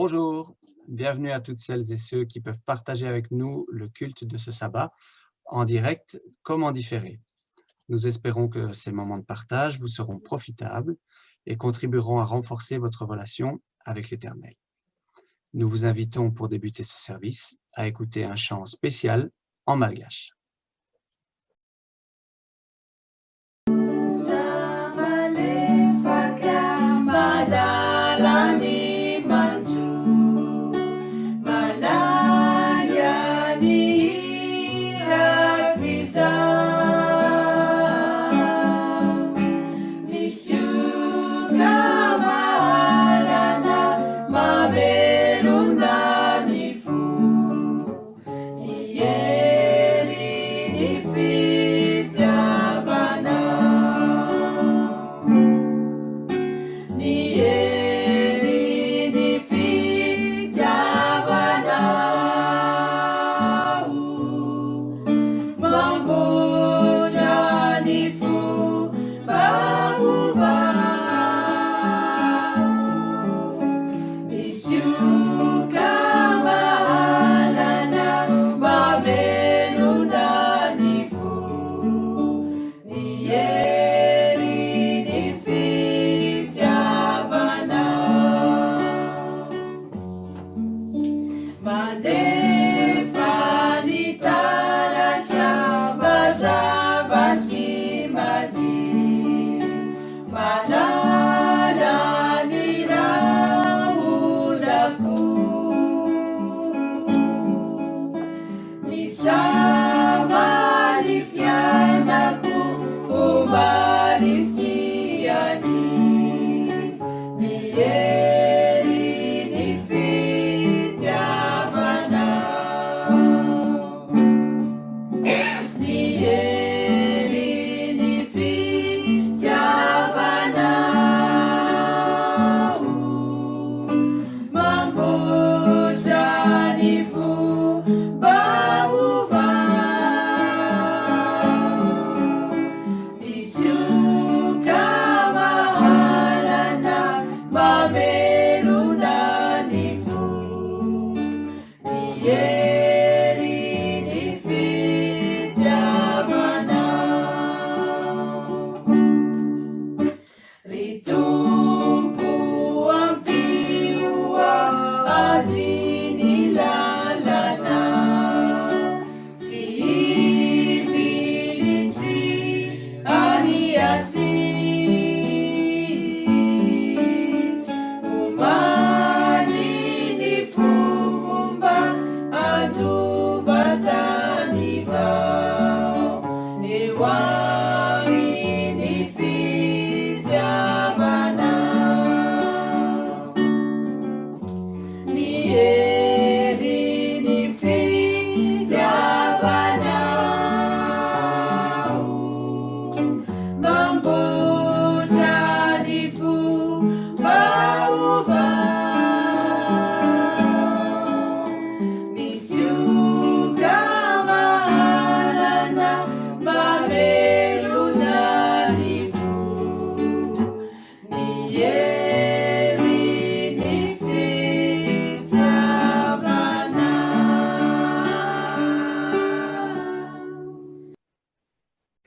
Bonjour, bienvenue à toutes celles et ceux qui peuvent partager avec nous le culte de ce sabbat, en direct comme en différé. Nous espérons que ces moments de partage vous seront profitables et contribueront à renforcer votre relation avec l'Éternel. Nous vous invitons pour débuter ce service à écouter un chant spécial en malgache.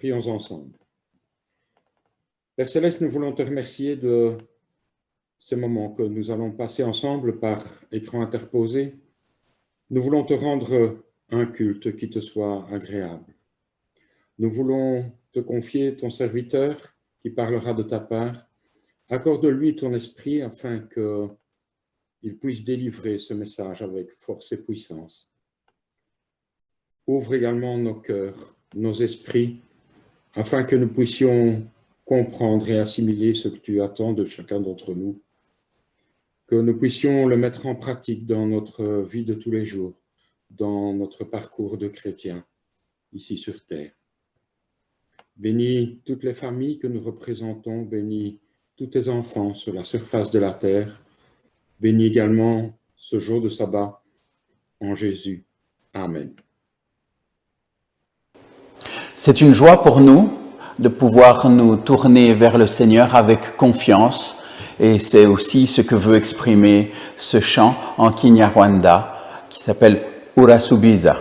Prions ensemble. Père Céleste, nous voulons te remercier de ces moments que nous allons passer ensemble par écran interposé. Nous voulons te rendre un culte qui te soit agréable. Nous voulons te confier ton serviteur qui parlera de ta part. Accorde-lui ton esprit afin qu'il puisse délivrer ce message avec force et puissance. Ouvre également nos cœurs, nos esprits, afin que nous puissions comprendre et assimiler ce que tu attends de chacun d'entre nous, que nous puissions le mettre en pratique dans notre vie de tous les jours, dans notre parcours de chrétien, ici sur terre. Bénis toutes les familles que nous représentons, bénis tous tes enfants sur la surface de la terre, bénis également ce jour de sabbat en Jésus. Amen. C'est une joie pour nous de pouvoir nous tourner vers le Seigneur avec confiance Et c'est aussi ce que veut exprimer ce chant en Kinyarwanda qui s'appelle Urasubiza.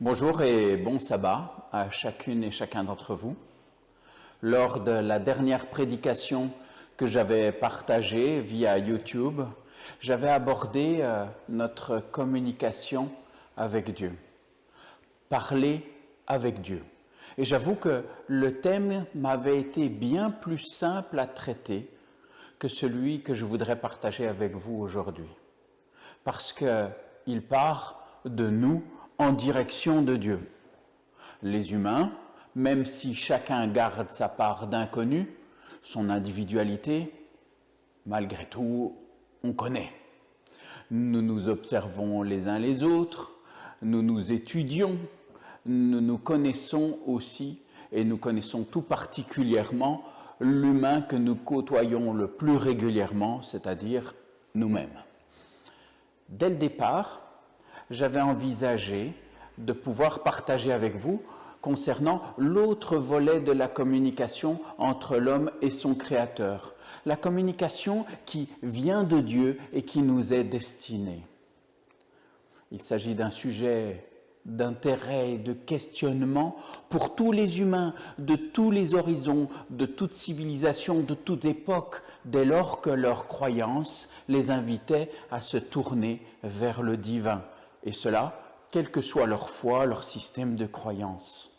Bonjour et bon sabbat à chacune et chacun d'entre vous. Lors de la dernière prédication que j'avais partagée via YouTube, j'avais abordé notre communication avec Dieu, parler avec Dieu. Et j'avoue que le thème m'avait été bien plus simple à traiter que celui que je voudrais partager avec vous aujourd'hui. Parce qu'il part de nous en direction de Dieu. Les humains, même si chacun garde sa part d'inconnu, son individualité, malgré tout, on connaît. Nous nous observons les uns les autres, nous nous étudions, nous nous connaissons aussi, et nous connaissons tout particulièrement l'humain que nous côtoyons le plus régulièrement, c'est-à-dire nous-mêmes. Dès le départ, j'avais envisagé de pouvoir partager avec vous concernant l'autre volet de la communication entre l'homme et son Créateur. La communication qui vient de Dieu et qui nous est destinée. Il s'agit d'un sujet d'intérêt et de questionnement pour tous les humains, de tous les horizons, de toute civilisation, de toute époque, dès lors que leur croyance les invitait à se tourner vers le divin. Et cela, quelle que soit leur foi, leur système de croyance.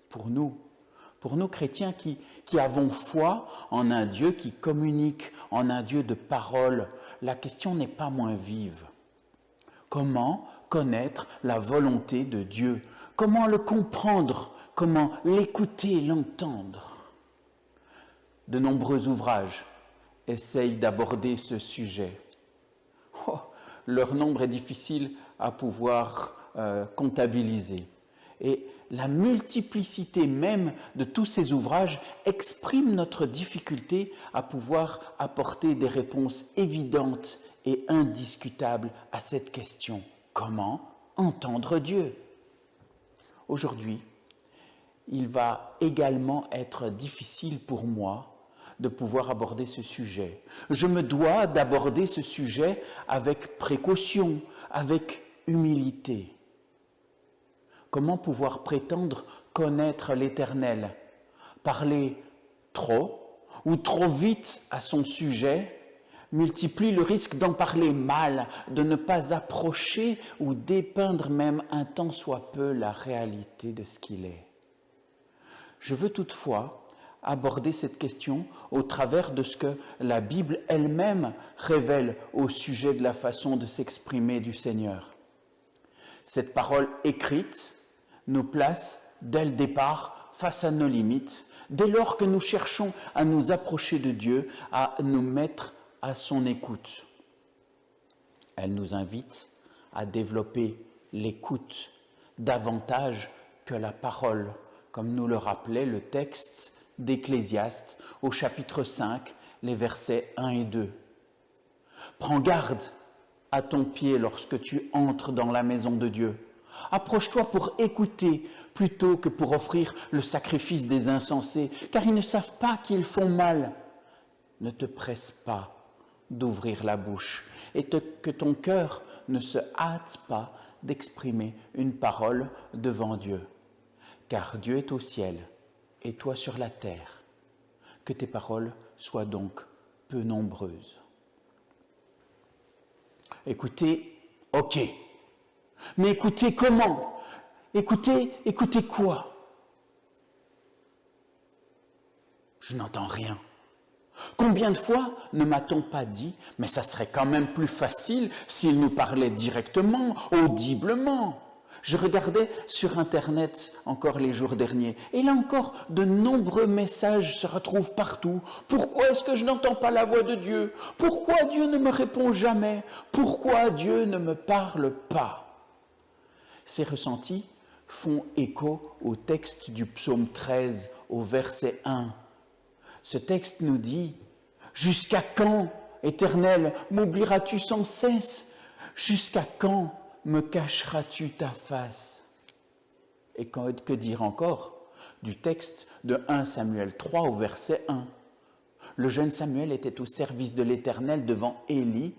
Pour nous chrétiens qui avons foi en un Dieu qui communique, en un Dieu de parole, la question n'est pas moins vive. Comment connaître la volonté de Dieu? Comment le comprendre? Comment l'écouter, l'entendre? De nombreux ouvrages essayent d'aborder ce sujet. Leur nombre est difficile à pouvoir comptabiliser. Et la multiplicité même de tous ces ouvrages exprime notre difficulté à pouvoir apporter des réponses évidentes et indiscutables à cette question. Comment entendre Dieu? Aujourd'hui, il va également être difficile pour moi de pouvoir aborder ce sujet. Je me dois d'aborder ce sujet avec précaution, avec humilité. Comment pouvoir prétendre connaître l'Éternel? Parler trop ou trop vite à son sujet multiplie le risque d'en parler mal, de ne pas approcher ou dépeindre même un tant soit peu la réalité de ce qu'il est. Je veux toutefois aborder cette question au travers de ce que la Bible elle-même révèle au sujet de la façon de s'exprimer du Seigneur. Cette parole écrite nous place dès le départ face à nos limites, dès lors que nous cherchons à nous approcher de Dieu, à nous mettre à son écoute. Elle nous invite à développer l'écoute davantage que la parole, comme nous le rappelait le texte d'Ecclésiaste au chapitre 5, les versets 1 et 2. Prends garde à ton pied lorsque tu entres dans la maison de Dieu. Approche-toi pour écouter plutôt que pour offrir le sacrifice des insensés, car ils ne savent pas qu'ils font mal. Ne te presse pas d'ouvrir la bouche et que ton cœur ne se hâte pas d'exprimer une parole devant Dieu. Car Dieu est au ciel et toi sur la terre. Que tes paroles soient donc peu nombreuses. Écoutez, ok. Mais écoutez comment? Écoutez quoi? Je n'entends rien. Combien de fois ne m'a-t-on pas dit, mais ça serait quand même plus facile s'il nous parlait directement, audiblement. Je regardais sur Internet encore les jours derniers, et là encore, de nombreux messages se retrouvent partout. Pourquoi est-ce que je n'entends pas la voix de Dieu? Pourquoi Dieu ne me répond jamais? Pourquoi Dieu ne me parle pas? Ces ressentis font écho au texte du psaume 13, au verset 1. Ce texte nous dit « Jusqu'à quand, Éternel, m'oublieras-tu sans cesse? Jusqu'à quand me cacheras-tu ta face ?» Et que dire encore du texte de 1 Samuel 3 au verset 1. Le jeune Samuel était au service de l'Éternel devant Élie,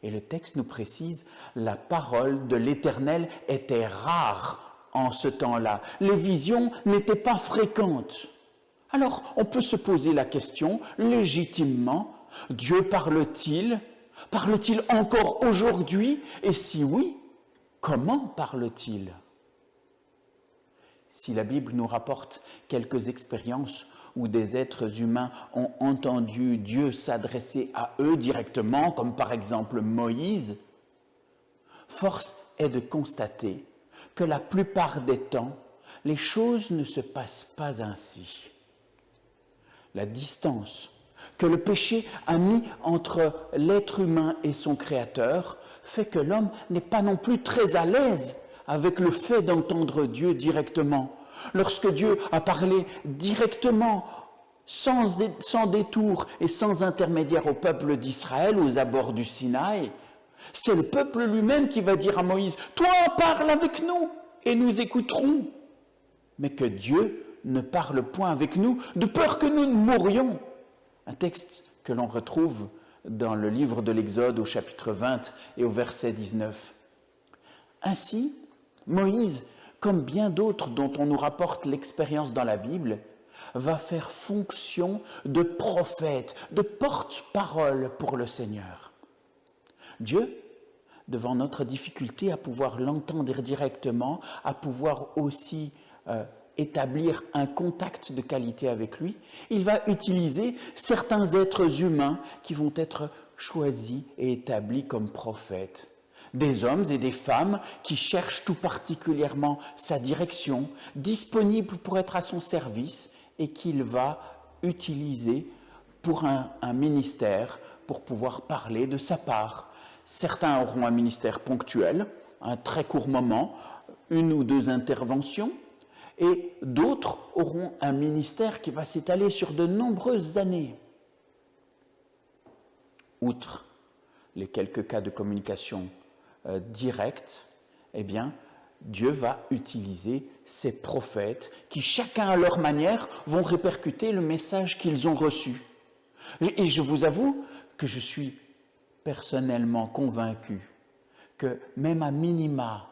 et le texte nous précise « La parole de l'Éternel était rare en ce temps-là. Les visions n'étaient pas fréquentes. » Alors, on peut se poser la question, légitimement, Dieu parle-t-il? Parle-t-il encore aujourd'hui? Et si oui, comment parle-t-il? Si la Bible nous rapporte quelques expériences où des êtres humains ont entendu Dieu s'adresser à eux directement, comme par exemple Moïse, force est de constater que la plupart des temps, les choses ne se passent pas ainsi. La distance que le péché a mis entre l'être humain et son Créateur fait que l'homme n'est pas non plus très à l'aise avec le fait d'entendre Dieu directement. Lorsque Dieu a parlé directement, sans détour et sans intermédiaire au peuple d'Israël aux abords du Sinaï, c'est le peuple lui-même qui va dire à Moïse « Toi, parle avec nous !» et nous écouterons. Mais que Dieu ne parle point avec nous, de peur que nous ne mourions. Un texte que l'on retrouve dans le livre de l'Exode au chapitre 20 et au verset 19. Ainsi, Moïse, comme bien d'autres dont on nous rapporte l'expérience dans la Bible, va faire fonction de prophète, de porte-parole pour le Seigneur. Dieu, devant notre difficulté à pouvoir l'entendre directement, à pouvoir aussi établir un contact de qualité avec lui, il va utiliser certains êtres humains qui vont être choisis et établis comme prophètes. Des hommes et des femmes qui cherchent tout particulièrement sa direction, disponibles pour être à son service et qu'il va utiliser pour un ministère, pour pouvoir parler de sa part. Certains auront un ministère ponctuel, un très court moment, une ou deux interventions, et d'autres auront un ministère qui va s'étaler sur de nombreuses années. Outre les quelques cas de communication directe, eh bien, Dieu va utiliser ces prophètes qui, chacun à leur manière, vont répercuter le message qu'ils ont reçu. Et je vous avoue que je suis personnellement convaincu que même à minima,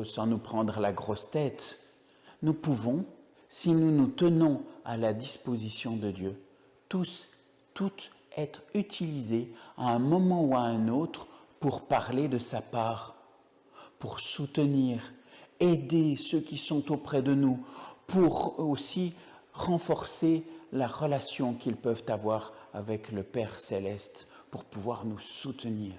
sans nous prendre la grosse tête, nous pouvons, si nous nous tenons à la disposition de Dieu, toutes être utilisés à un moment ou à un autre pour parler de sa part, pour soutenir, aider ceux qui sont auprès de nous, pour aussi renforcer la relation qu'ils peuvent avoir avec le Père Céleste, pour pouvoir nous soutenir.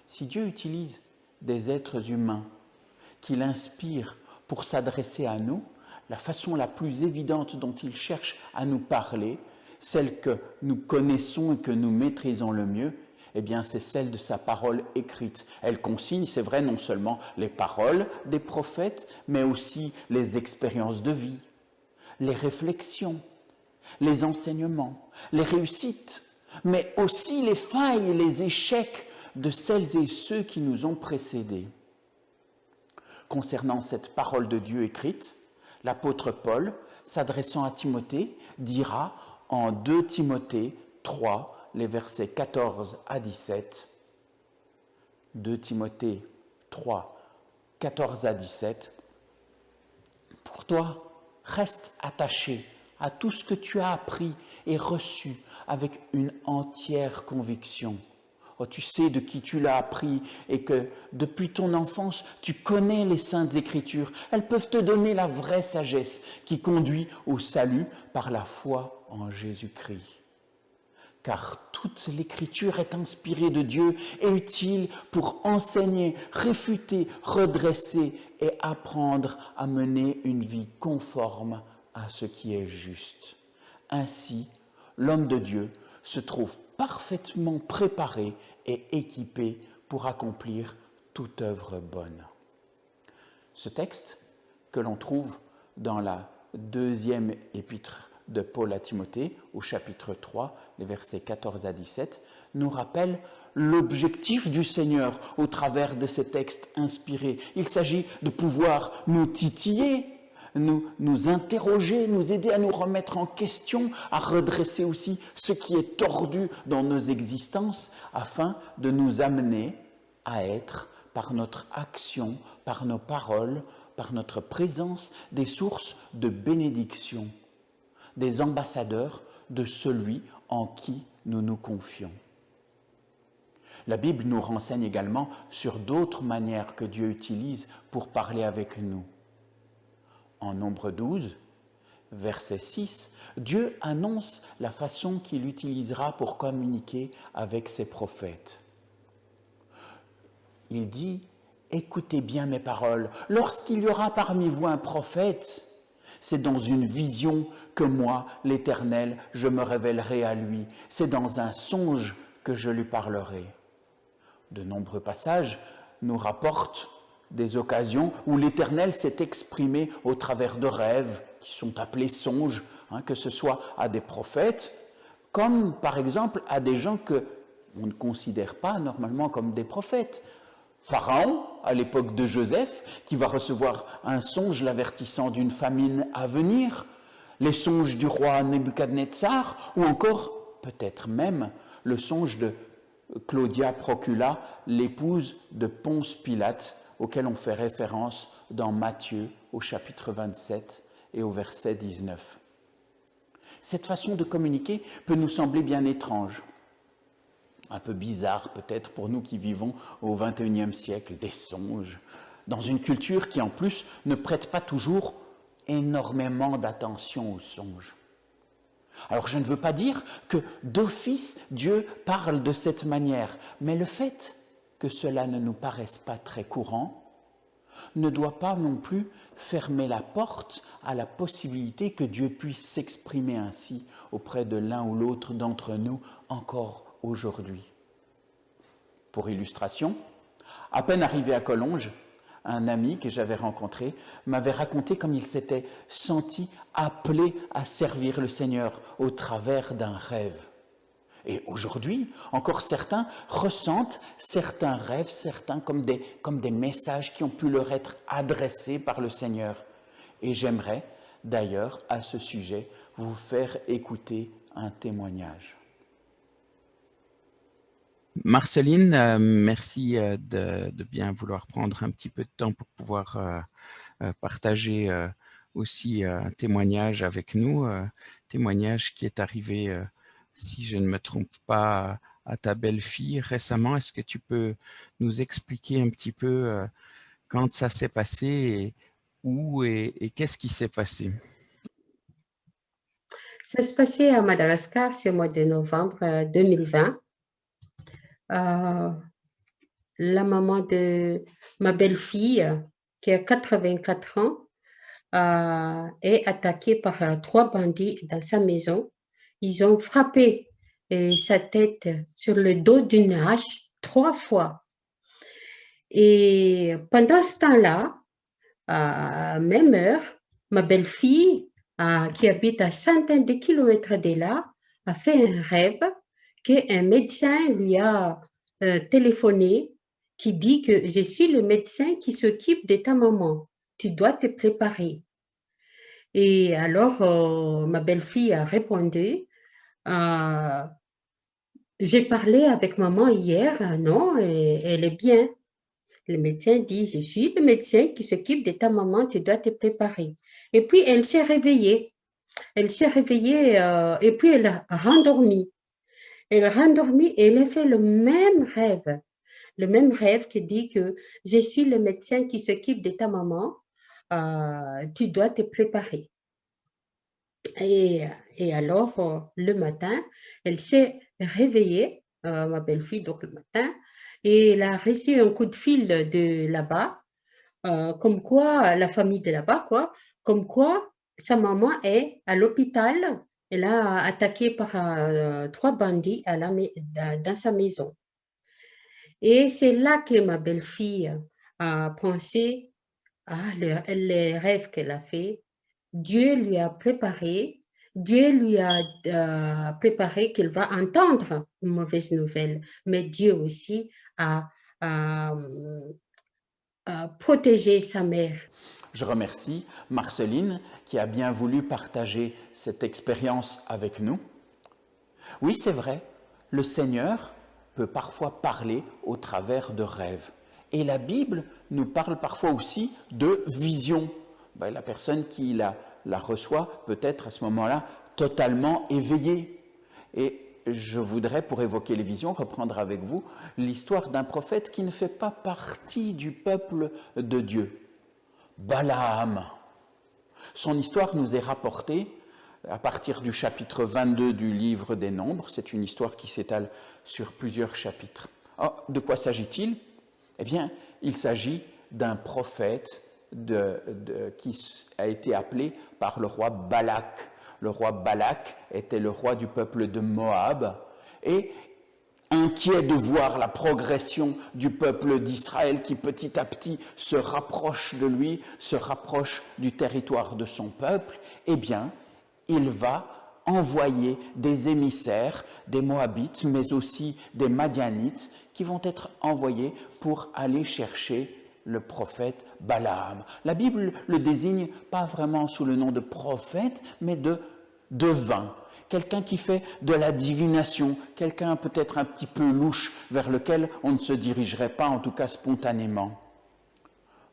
Si Dieu utilise des êtres humains qu'il inspire pour s'adresser à nous, la façon la plus évidente dont il cherche à nous parler, celle que nous connaissons et que nous maîtrisons le mieux, eh bien, c'est celle de sa parole écrite. Elle consigne, c'est vrai, non seulement les paroles des prophètes, mais aussi les expériences de vie, les réflexions, les enseignements, les réussites, mais aussi les failles et les échecs de celles et ceux qui nous ont précédés. Concernant cette parole de Dieu écrite, l'apôtre Paul, s'adressant à Timothée, dira en 2 Timothée 3, les versets 14 à 17, 2 Timothée 3, 14 à 17, « Pour toi, reste attaché à tout ce que tu as appris et reçu avec une entière conviction. Oh, tu sais de qui tu l'as appris et que depuis ton enfance, tu connais les saintes Écritures. Elles peuvent te donner la vraie sagesse qui conduit au salut par la foi en Jésus-Christ. Car toute l'Écriture est inspirée de Dieu et utile pour enseigner, réfuter, redresser et apprendre à mener une vie conforme à ce qui est juste. Ainsi, l'homme de Dieu se trouve parfaitement préparé et équipé pour accomplir toute œuvre bonne. Ce texte, que l'on trouve dans la 2e épître de Paul à Timothée, au chapitre 3, les versets 14 à 17, nous rappelle l'objectif du Seigneur au travers de ces textes inspirés. Il s'agit de pouvoir nous titiller, nous interroger, nous aider à nous remettre en question, à redresser aussi ce qui est tordu dans nos existences, afin de nous amener à être, par notre action, par nos paroles, par notre présence, des sources de bénédiction, des ambassadeurs de celui en qui nous nous confions. La Bible nous renseigne également sur d'autres manières que Dieu utilise pour parler avec nous. En Nombre 12, verset 6, Dieu annonce la façon qu'il utilisera pour communiquer avec ses prophètes. Il dit « Écoutez bien mes paroles, lorsqu'il y aura parmi vous un prophète, c'est dans une vision que moi, l'Éternel, je me révélerai à lui. C'est dans un songe que je lui parlerai. » De nombreux passages nous rapportent des occasions où l'Éternel s'est exprimé au travers de rêves qui sont appelés songes, que ce soit à des prophètes, comme par exemple à des gens que on ne considère pas normalement comme des prophètes. Pharaon à l'époque de Joseph, qui va recevoir un songe l'avertissant d'une famine à venir, les songes du roi Nebuchadnezzar, ou encore peut-être même le songe de Claudia Procula, l'épouse de Ponce Pilate, auquel on fait référence dans Matthieu au chapitre 27 et au verset 19. Cette façon de communiquer peut nous sembler bien étrange, un peu bizarre peut-être pour nous qui vivons au XXIe siècle, des songes, dans une culture qui en plus ne prête pas toujours énormément d'attention aux songes. Alors je ne veux pas dire que d'office Dieu parle de cette manière, mais le fait que cela ne nous paraisse pas très courant ne doit pas non plus fermer la porte à la possibilité que Dieu puisse s'exprimer ainsi auprès de l'un ou l'autre d'entre nous encore aujourd'hui. Pour illustration, à peine arrivé à Collonges, un ami que j'avais rencontré m'avait raconté comme il s'était senti appelé à servir le Seigneur au travers d'un rêve. Et aujourd'hui, encore certains ressentent certains rêves, certains comme des messages qui ont pu leur être adressés par le Seigneur. Et j'aimerais d'ailleurs à ce sujet vous faire écouter un témoignage. Marceline, merci de bien vouloir prendre un petit peu de temps pour pouvoir partager aussi un témoignage avec nous, témoignage qui est arrivé, si je ne me trompe pas, à ta belle-fille récemment. Est-ce que tu peux nous expliquer un petit peu quand ça s'est passé et où et qu'est-ce qui s'est passé? Ça se passait à Madagascar, c'est au mois de novembre 2020. La maman de ma belle-fille, qui a 84 ans, est attaquée par 3 bandits dans sa maison. Ils ont frappé sa tête sur le dos d'une hache 3 fois. Et pendant ce temps-là, à même heure, ma belle-fille, qui habite à centaines de kilomètres de là, a fait un rêve qu'un médecin lui a téléphoné, qui dit que je suis le médecin qui s'occupe de ta maman, tu dois te préparer. Et alors, ma belle-fille a répondu, j'ai parlé avec maman hier, non, elle est bien. Le médecin dit, je suis le médecin qui s'occupe de ta maman, tu dois te préparer. Et puis, elle s'est réveillée. Elle s'est réveillée et puis elle a rendormi. Elle a rendormi et elle a fait le même rêve qui dit que je suis le médecin qui s'occupe de ta maman, tu dois te préparer. Et alors, le matin, elle s'est réveillée, ma belle-fille, donc le matin, et elle a reçu un coup de fil de là-bas, comme quoi, la famille de là-bas, quoi, comme quoi sa maman est à l'hôpital. Elle a attaqué par 3 bandits dans sa maison. Et c'est là que ma belle-fille a pensé à les rêves qu'elle a fait. Dieu lui a préparé qu'elle va entendre une mauvaise nouvelle, mais Dieu aussi a protégé sa mère. Je remercie Marceline qui a bien voulu partager cette expérience avec nous. Oui, c'est vrai, le Seigneur peut parfois parler au travers de rêves. Et la Bible nous parle parfois aussi de visions. La personne qui la reçoit peut être à ce moment-là totalement éveillée. Et je voudrais, pour évoquer les visions, reprendre avec vous l'histoire d'un prophète qui ne fait pas partie du peuple de Dieu. Balaam. Son histoire nous est rapportée à partir du chapitre 22 du livre des Nombres. C'est une histoire qui s'étale sur plusieurs chapitres. De quoi s'agit-il? Eh bien, il s'agit d'un prophète qui a été appelé par le roi Balak. Le roi Balak était le roi du peuple de Moab et inquiet de voir la progression du peuple d'Israël qui petit à petit se rapproche de lui, se rapproche du territoire de son peuple, eh bien, il va envoyer des émissaires, des Moabites, mais aussi des Madianites, qui vont être envoyés pour aller chercher le prophète Balaam. La Bible le désigne pas vraiment sous le nom de prophète, mais de devin. Quelqu'un qui fait de la divination, quelqu'un peut-être un petit peu louche vers lequel on ne se dirigerait pas, en tout cas spontanément.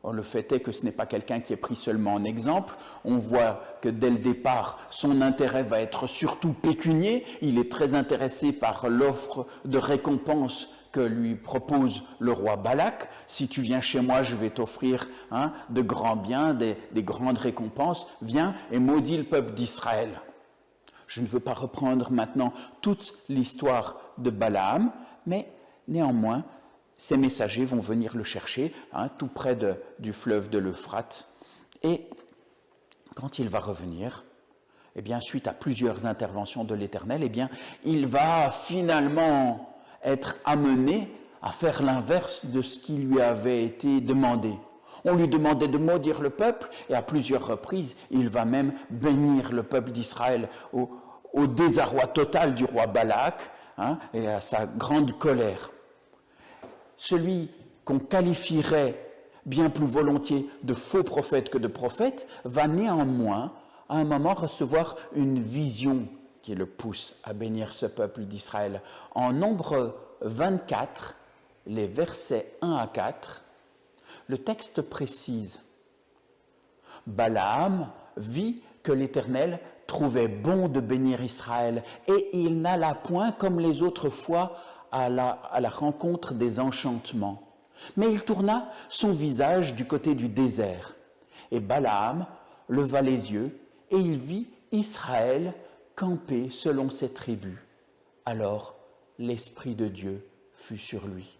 Or, le fait est que ce n'est pas quelqu'un qui est pris seulement en exemple. On voit que dès le départ, son intérêt va être surtout pécunier. Il est très intéressé par l'offre de récompense que lui propose le roi Balak. Si tu viens chez moi, je vais t'offrir de grands biens, des grandes récompenses. Viens et maudis le peuple d'Israël. Je ne veux pas reprendre maintenant toute l'histoire de Balaam, mais néanmoins, ces messagers vont venir le chercher tout près du fleuve de l'Euphrate. Et quand il va revenir, eh bien, suite à plusieurs interventions de l'Éternel, eh bien, il va finalement être amené à faire l'inverse de ce qui lui avait été demandé. On lui demandait de maudire le peuple, et à plusieurs reprises, il va même bénir le peuple d'Israël au désarroi total du roi Balak et à sa grande colère. Celui qu'on qualifierait bien plus volontiers de faux prophète que de prophète va néanmoins, à un moment, recevoir une vision qui le pousse à bénir ce peuple d'Israël. En Nombre 24, les versets 1 à 4, le texte précise « Balaam vit que l'Éternel trouvait bon de bénir Israël, et il n'alla point comme les autres fois à la rencontre des enchantements. Mais il tourna son visage du côté du désert. Et Balaam leva les yeux, et il vit Israël camper selon ses tribus. Alors l'Esprit de Dieu fut sur lui.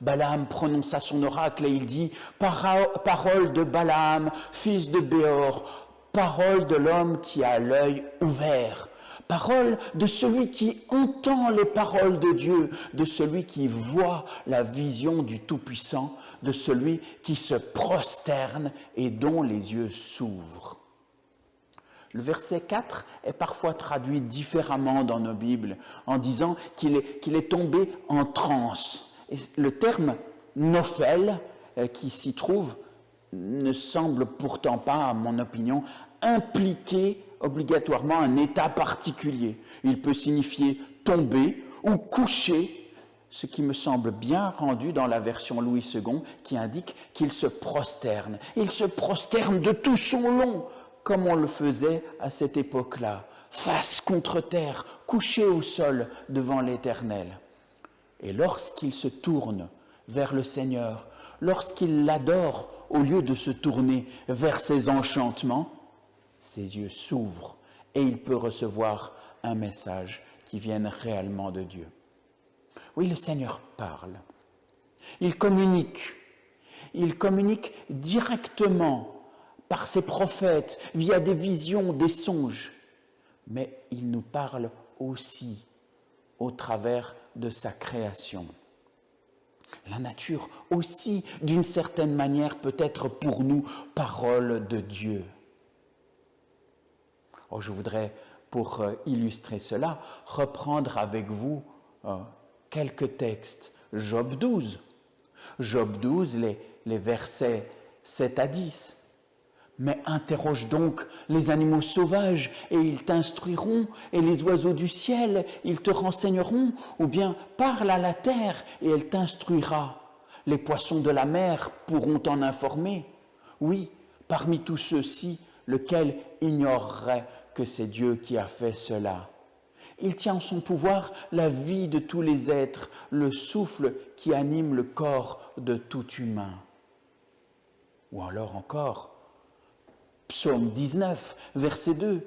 Balaam prononça son oracle, et il dit « Parole de Balaam, fils de Béor, parole de l'homme qui a l'œil ouvert. » Parole de celui qui entend les paroles de Dieu, de celui qui voit la vision du Tout-Puissant, de celui qui se prosterne et dont les yeux s'ouvrent. Le verset 4 est parfois traduit différemment dans nos Bibles, en disant qu'il est tombé en transe. Et le terme « nophel » qui s'y trouve ne semble pourtant pas, à mon opinion, impliquer obligatoirement un état particulier. Il peut signifier tomber ou coucher, ce qui me semble bien rendu dans la version Louis II, qui indique qu'il se prosterne. Il se prosterne de tout son long, comme on le faisait à cette époque-là, face contre terre, couché au sol devant l'Éternel. Et lorsqu'il se tourne vers le Seigneur, lorsqu'il l'adore au lieu de se tourner vers ses enchantements, ses yeux s'ouvrent et il peut recevoir un message qui vienne réellement de Dieu. Oui, le Seigneur parle. Il communique directement par ses prophètes, via des visions, des songes. Mais il nous parle aussi au travers de sa création. La nature aussi, d'une certaine manière, peut être pour nous parole de Dieu. Oh, je voudrais, pour illustrer cela, reprendre avec vous quelques textes. Job 12. Job 12, les versets 7 à 10. Mais interroge donc les animaux sauvages, et ils t'instruiront, et les oiseaux du ciel, ils te renseigneront, ou bien parle à la terre, et elle t'instruira. Les poissons de la mer pourront t'en informer. Oui, parmi tous ceux-ci, lequel ignorerait que c'est Dieu qui a fait cela? Il tient en son pouvoir la vie de tous les êtres, le souffle qui anime le corps de tout humain. Ou alors encore, Psaume 19, verset 2.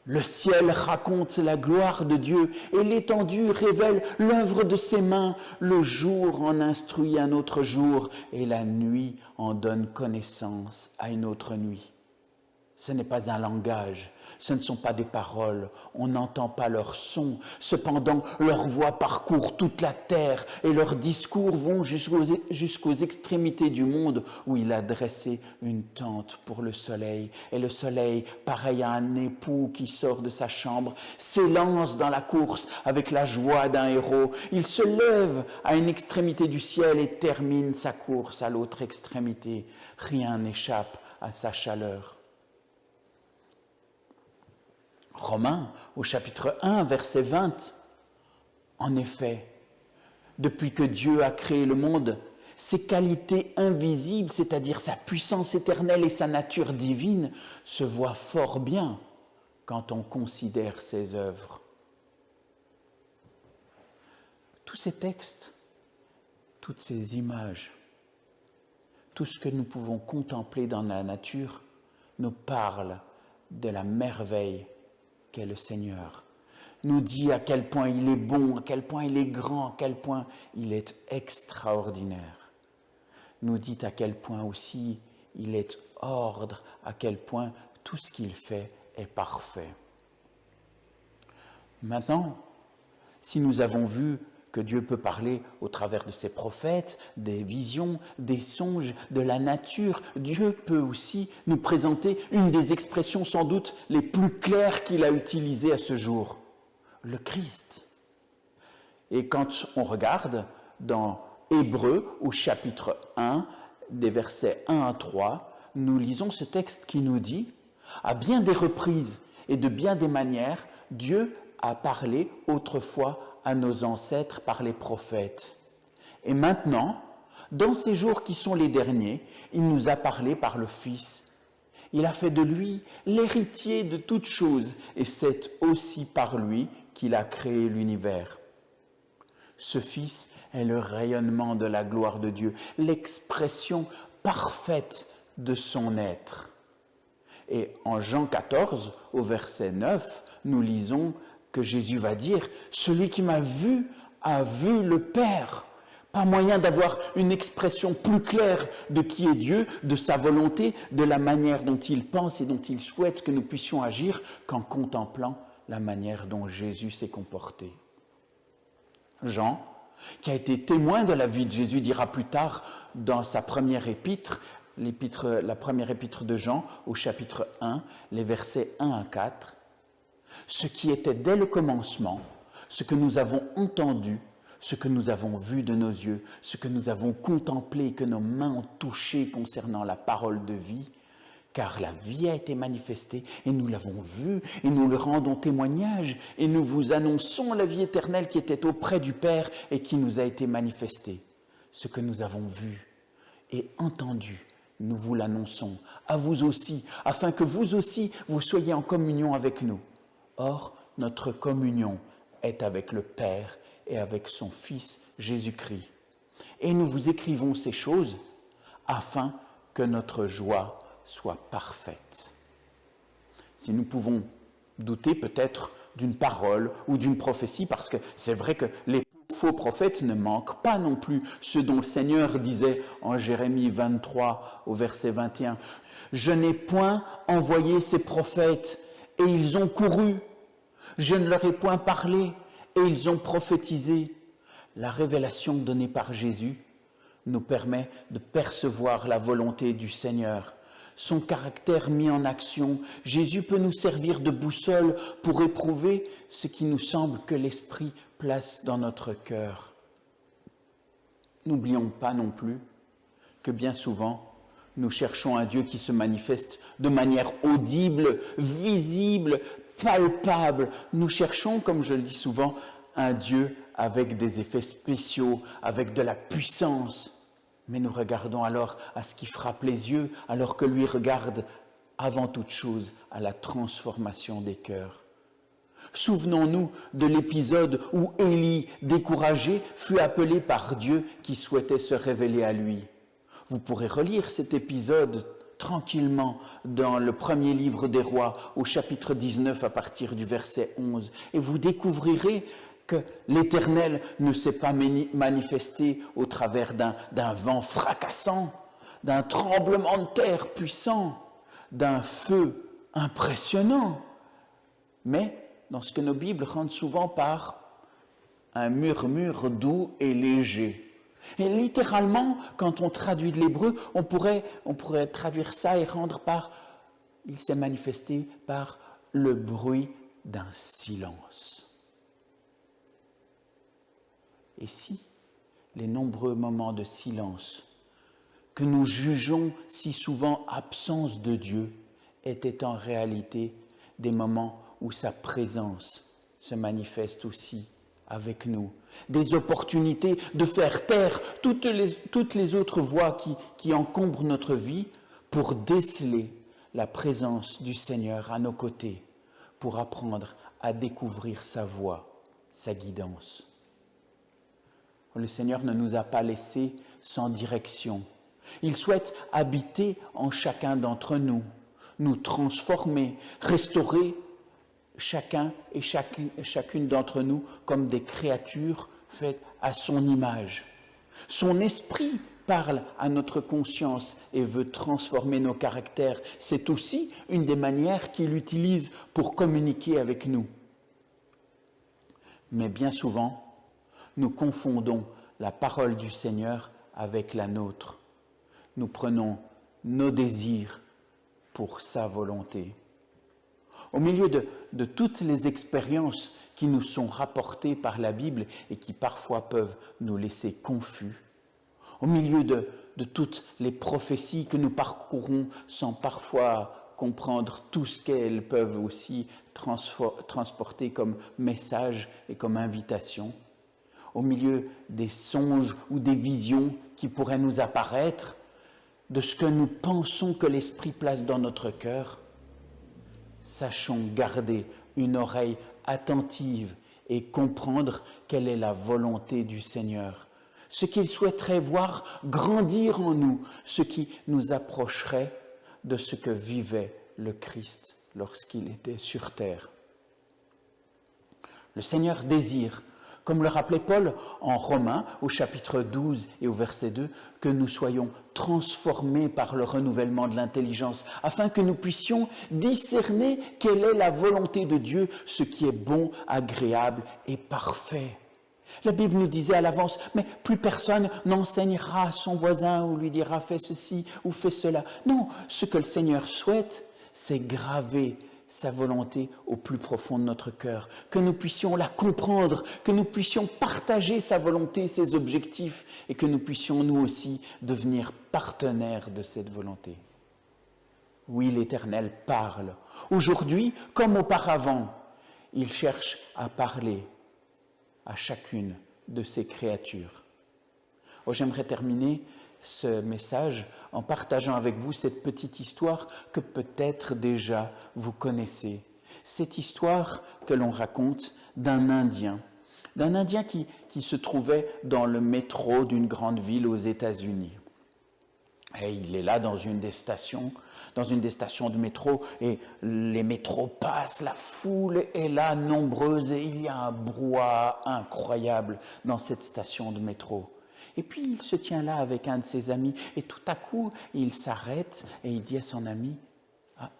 Le ciel raconte la gloire de Dieu et l'étendue révèle l'œuvre de ses mains. Le jour en instruit un autre jour et la nuit en donne connaissance à une autre nuit. Ce n'est pas un langage, ce ne sont pas des paroles, on n'entend pas leur son. Cependant, leur voix parcourt toute la terre et leurs discours vont jusqu'aux extrémités du monde où il a dressé une tente pour le soleil. Et le soleil, pareil à un époux qui sort de sa chambre, s'élance dans la course avec la joie d'un héros. Il se lève à une extrémité du ciel et termine sa course à l'autre extrémité. Rien n'échappe à sa chaleur. Romains, au chapitre 1, verset 20. En effet, depuis que Dieu a créé le monde, ses qualités invisibles, c'est-à-dire sa puissance éternelle et sa nature divine, se voient fort bien quand on considère ses œuvres. Tous ces textes, toutes ces images, tout ce que nous pouvons contempler dans la nature nous parle de la merveille qu'est le Seigneur, nous dit à quel point il est bon, à quel point il est grand, à quel point il est extraordinaire. Nous dit à quel point aussi il est ordre, à quel point tout ce qu'il fait est parfait. Maintenant, si nous avons vu que Dieu peut parler au travers de ses prophètes, des visions, des songes, de la nature, Dieu peut aussi nous présenter une des expressions sans doute les plus claires qu'il a utilisées à ce jour, le Christ. Et quand on regarde dans Hébreux au chapitre 1, des versets 1 à 3, nous lisons ce texte qui nous dit « À bien des reprises et de bien des manières, Dieu a parlé autrefois à nos ancêtres par les prophètes. Et maintenant, dans ces jours qui sont les derniers, il nous a parlé par le Fils. Il a fait de lui l'héritier de toutes choses, et c'est aussi par lui qu'il a créé l'univers. Ce Fils est le rayonnement de la gloire de Dieu, l'expression parfaite de son être. Et en Jean 14, au verset 9, nous lisons que Jésus va dire « Celui qui m'a vu a vu le Père ». Pas moyen d'avoir une expression plus claire de qui est Dieu, de sa volonté, de la manière dont il pense et dont il souhaite que nous puissions agir qu'en contemplant la manière dont Jésus s'est comporté. Jean, qui a été témoin de la vie de Jésus, dira plus tard dans sa première épître, la première épître de Jean, au chapitre 1, les versets 1 à 4, « Ce qui était dès le commencement, ce que nous avons entendu, ce que nous avons vu de nos yeux, ce que nous avons contemplé, que nos mains ont touché concernant la parole de vie, car la vie a été manifestée et nous l'avons vue et nous le rendons témoignage et nous vous annonçons la vie éternelle qui était auprès du Père et qui nous a été manifestée. Ce que nous avons vu et entendu, nous vous l'annonçons à vous aussi, afin que vous aussi vous soyez en communion avec nous. Or, notre communion est avec le Père et avec son Fils Jésus-Christ. Et nous vous écrivons ces choses afin que notre joie soit parfaite. Si nous pouvons douter peut-être d'une parole ou d'une prophétie, parce que c'est vrai que les faux prophètes ne manquent pas non plus, ce dont le Seigneur disait en Jérémie 23 au verset 21, « Je n'ai point envoyé ces prophètes et ils ont couru, je ne leur ai point parlé et ils ont prophétisé. » La révélation donnée par Jésus nous permet de percevoir la volonté du Seigneur, son caractère mis en action. Jésus peut nous servir de boussole pour éprouver ce qui nous semble que l'Esprit place dans notre cœur. N'oublions pas non plus que bien souvent, nous cherchons un Dieu qui se manifeste de manière audible, visible, palpable. Nous cherchons, comme je le dis souvent, un Dieu avec des effets spéciaux, avec de la puissance. Mais nous regardons alors à ce qui frappe les yeux, alors que lui regarde avant toute chose à la transformation des cœurs. Souvenons-nous de l'épisode où Élie, découragé, fut appelé par Dieu qui souhaitait se révéler à lui. Vous pourrez relire cet épisode tranquillement dans le premier livre des Rois, au chapitre 19 à partir du verset 11, et vous découvrirez que l'Éternel ne s'est pas manifesté au travers d'un vent fracassant, d'un tremblement de terre puissant, d'un feu impressionnant. Mais dans ce que nos Bibles rendent souvent par un murmure doux et léger. Et littéralement, quand on traduit de l'hébreu, on pourrait traduire ça et rendre par « il s'est manifesté par le bruit d'un silence ». Et si les nombreux moments de silence que nous jugeons si souvent absence de Dieu étaient en réalité des moments où sa présence se manifeste aussi avec nous, des opportunités de faire taire toutes les autres voix qui encombrent notre vie pour déceler la présence du Seigneur à nos côtés, pour apprendre à découvrir sa voix, sa guidance. Le Seigneur ne nous a pas laissés sans direction. Il souhaite habiter en chacun d'entre nous, nous transformer, restaurer chacun et chacune d'entre nous comme des créatures faites à son image. Son esprit parle à notre conscience et veut transformer nos caractères. C'est aussi une des manières qu'il utilise pour communiquer avec nous. Mais bien souvent, nous confondons la parole du Seigneur avec la nôtre. Nous prenons nos désirs pour sa volonté. Au milieu de toutes les expériences qui nous sont rapportées par la Bible et qui parfois peuvent nous laisser confus, au milieu de toutes les prophéties que nous parcourons sans parfois comprendre tout ce qu'elles peuvent aussi transporter comme message et comme invitation, au milieu des songes ou des visions qui pourraient nous apparaître, de ce que nous pensons que l'Esprit place dans notre cœur, sachons garder une oreille attentive et comprendre quelle est la volonté du Seigneur, ce qu'il souhaiterait voir grandir en nous, ce qui nous approcherait de ce que vivait le Christ lorsqu'il était sur terre. Le Seigneur désire, comme le rappelait Paul en Romains, au chapitre 12 et au verset 2, que nous soyons transformés par le renouvellement de l'intelligence, afin que nous puissions discerner quelle est la volonté de Dieu, ce qui est bon, agréable et parfait. La Bible nous disait à l'avance, mais plus personne n'enseignera à son voisin ou lui dira « fais ceci » ou « fais cela ». Non, ce que le Seigneur souhaite, c'est graver sa volonté au plus profond de notre cœur, que nous puissions la comprendre, que nous puissions partager sa volonté, ses objectifs, et que nous puissions nous aussi devenir partenaires de cette volonté. Oui, l'Éternel parle. Aujourd'hui, comme auparavant, il cherche à parler à chacune de ses créatures. Oh, j'aimerais terminer ce message en partageant avec vous cette petite histoire que peut-être déjà vous connaissez. Cette histoire que l'on raconte d'un Indien qui se trouvait dans le métro d'une grande ville aux États-Unis. Et il est là dans une des stations de métro, et les métros passent, la foule est là nombreuse, et il y a un brouhaha incroyable dans cette station de métro. Et puis il se tient là avec un de ses amis, et tout à coup, il s'arrête et il dit à son ami, « Ah,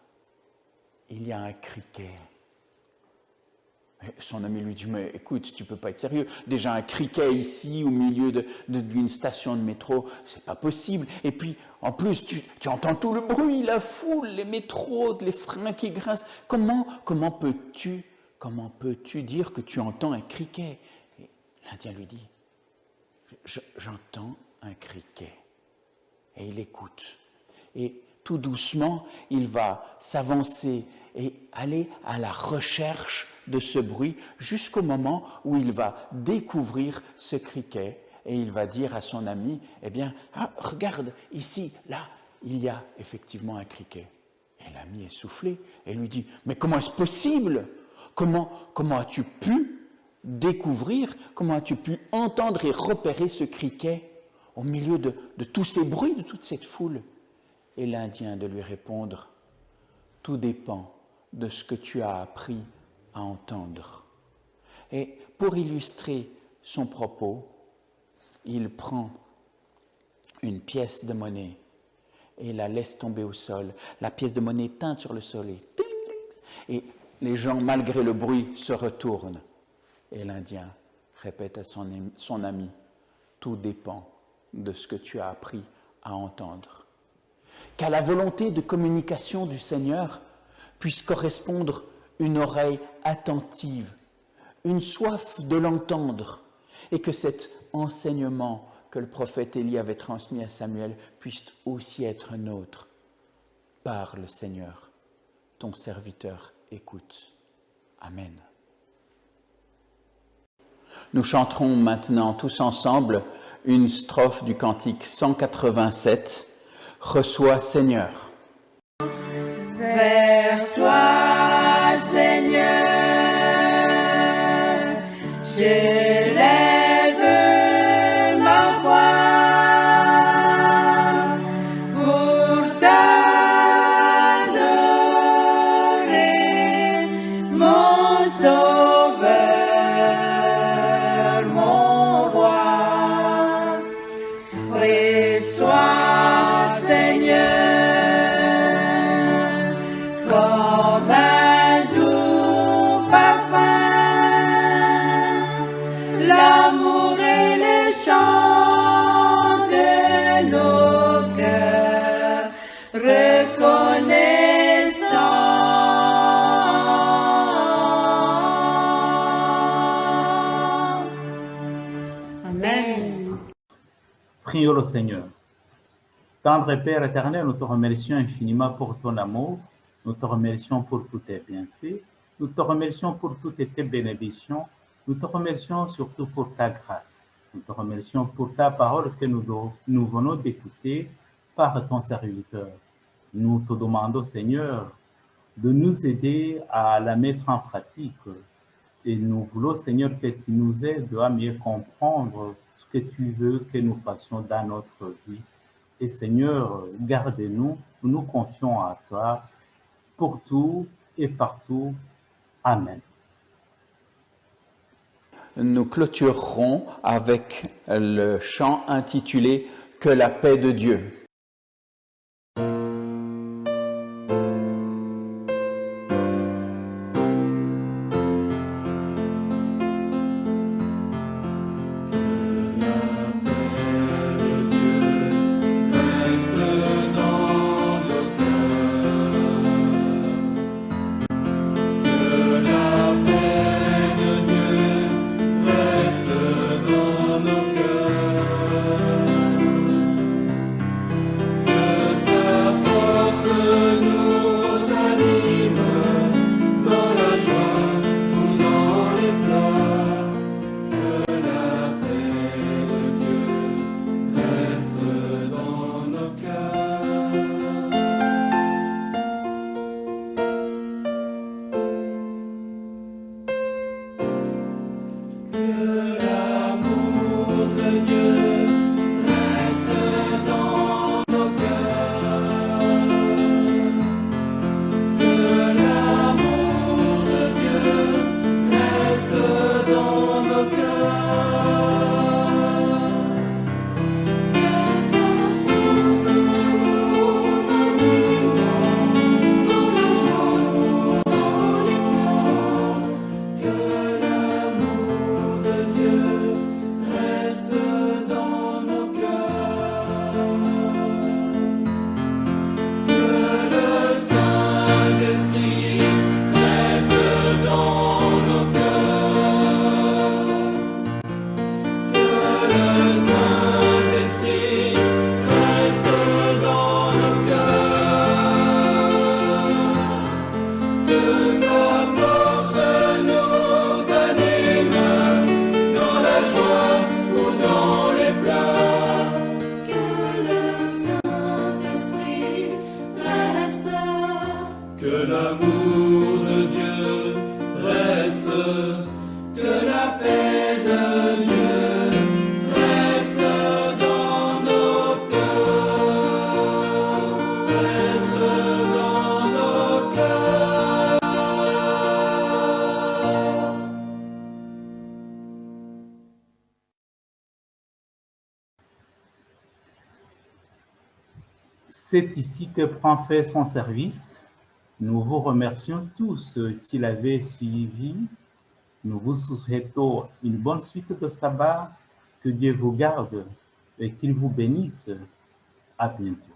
il y a un criquet. » Et son ami lui dit, « Mais écoute, tu peux pas être sérieux. Déjà un criquet ici, au milieu d'une station de métro, c'est pas possible. Et puis, en plus, tu entends tout le bruit, la foule, les métros, les freins qui grincent. Comment peux-tu dire que tu entends un criquet ?» Et l'Indien lui dit, j'entends un criquet. Et il écoute. Et tout doucement, il va s'avancer et aller à la recherche de ce bruit jusqu'au moment où il va découvrir ce criquet et il va dire à son ami, eh bien, regarde, ici, là, il y a effectivement un criquet. Et l'ami est soufflé et lui dit, mais comment est-ce possible ? Comment as-tu pu découvrir, comment as-tu pu entendre et repérer ce criquet au milieu de tous ces bruits, de toute cette foule ? Et l'Indien de lui répondre, tout dépend de ce que tu as appris à entendre. Et pour illustrer son propos, il prend une pièce de monnaie et la laisse tomber au sol. La pièce de monnaie teinte sur le sol et ting, Et les gens, malgré le bruit, se retournent. Et l'Indien répète à son ami, tout dépend de ce que tu as appris à entendre. Qu'à la volonté de communication du Seigneur puisse correspondre une oreille attentive, une soif de l'entendre, et que cet enseignement que le prophète Élie avait transmis à Samuel puisse aussi être nôtre. Parle, Seigneur, ton serviteur écoute. Amen. Nous chanterons maintenant tous ensemble une strophe du cantique 187, « Reçois, Seigneur ». Vers toi, Seigneur, j'élève ma voix pour t'adorer, mon Sauveur, mon Roi. Reçois, Seigneur, comme un doux parfum, l'amour et les chants de nos cœurs reconnaissants. Amen. Prions le Seigneur. Tendre Père éternel, nous te remercions infiniment pour ton amour, nous te remercions pour tous tes bienfaits, nous te remercions pour toutes tes bénédictions, nous te remercions surtout pour ta grâce. Nous te remercions pour ta parole que nous venons d'écouter par ton serviteur. Nous te demandons, Seigneur, de nous aider à la mettre en pratique. Et nous voulons, Seigneur, que tu nous aides à mieux comprendre ce que tu veux que nous fassions dans notre vie. Et Seigneur, garde-nous, nous nous confions à toi pour tout et partout. Amen. Nous clôturerons avec le chant intitulé « Que la paix de Dieu ». C'est ici que prend fin son service. Nous vous remercions tous qui l'avez suivi. Nous vous souhaitons une bonne suite de sabbat. Que Dieu vous garde et qu'il vous bénisse. À bientôt.